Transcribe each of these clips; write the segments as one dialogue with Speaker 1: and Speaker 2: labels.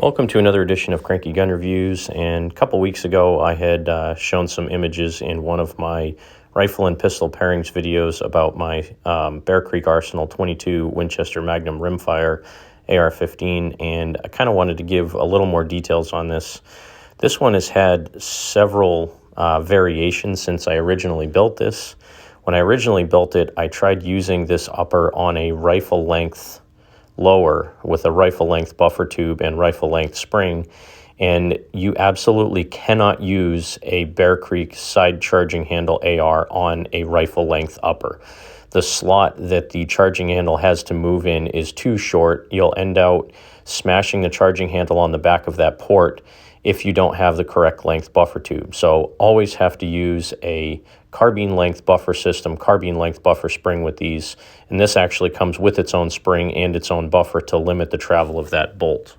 Speaker 1: Welcome to another edition of Cranky Gun Reviews, and a couple weeks ago I had shown some images in one of my rifle and pistol pairings videos about my Bear Creek Arsenal 22 Winchester Magnum rimfire AR-15, and I kind of wanted to give a little more details on this. This one has had several variations since I originally built this. When I originally built it, I tried using this upper on a rifle length lower with a rifle length buffer tube and rifle length spring, and you absolutely cannot use a Bear Creek side charging handle AR on a rifle length upper. The slot that the charging handle has to move in is too short. You'll end out smashing the charging handle on the back of that port if you don't have the correct length buffer tube. So always have to use a carbine length buffer system, carbine length buffer spring with these, and this actually comes with its own spring and its own buffer to limit the travel of that bolt.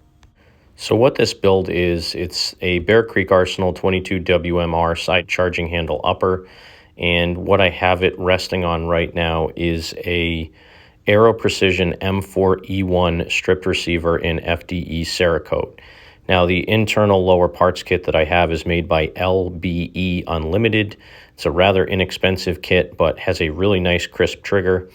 Speaker 1: So what this build is, it's a Bear Creek Arsenal 22 WMR side charging handle upper, and what I have it resting on right now is a Aero Precision M4E1 stripped receiver in FDE Cerakote. Now, the internal lower parts kit that I have is made by LBE Unlimited. It's a rather inexpensive kit, but has a really nice crisp trigger.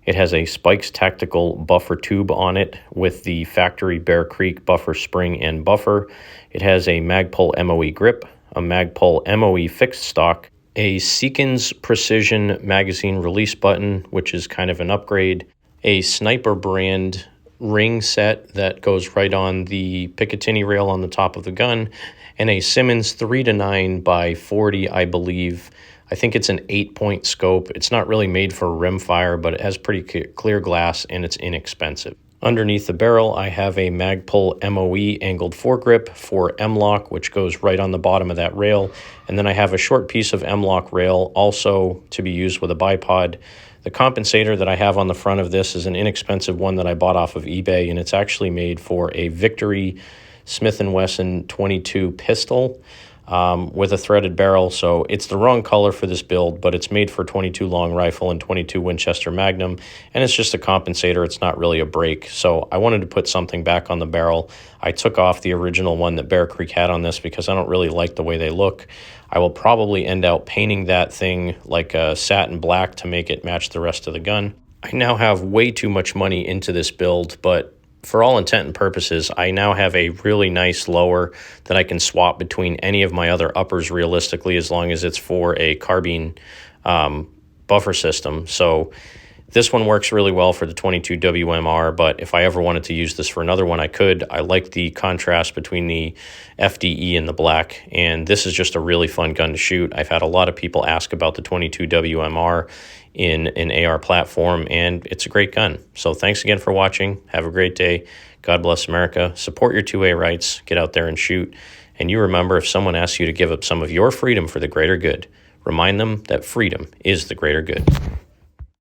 Speaker 1: It has a Spikes Tactical buffer tube on it with the factory Bear Creek buffer spring and buffer. It has a Magpul MOE grip, a Magpul MOE fixed stock, a Seekins Precision magazine release button, which is kind of an upgrade, a Sniper brand ring set that goes right on the Picatinny rail on the top of the gun, and a Simmons 3-9 by 40, I believe. I think it's an 8-point scope. It's not really made for rimfire, but it has pretty clear glass and it's inexpensive. Underneath the barrel, I have a Magpul MOE angled foregrip for Mlok, which goes right on the bottom of that rail. And then I have a short piece of Mlok rail also to be used with a bipod. The compensator that I have on the front of this is an inexpensive one that I bought off of eBay, and it's actually made for a Victory Smith & Wesson 22 pistol with a threaded barrel. So it's the wrong color for this build, but it's made for 22 long rifle and 22 Winchester Magnum, and it's just a compensator. It's not really a break. So I wanted to put something back on the barrel. I took off the original one that Bear Creek had on this because I don't really like the way they look. I will probably end up painting that thing like a satin black to make it match the rest of the gun. I now have way too much money into this build, but for all intent and purposes, I now have a really nice lower that I can swap between any of my other uppers realistically, as long as it's for a carbine buffer system. So this one works really well for the 22 WMR, but if I ever wanted to use this for another one, I could. I like the contrast between the FDE and the black, and this is just a really fun gun to shoot. I've had a lot of people ask about the 22 WMR in an AR platform, and it's a great gun. So thanks again for watching. Have a great day. God bless America. Support your 2A rights. Get out there and shoot. And you remember, if someone asks you to give up some of your freedom for the greater good, remind them that freedom is the greater good.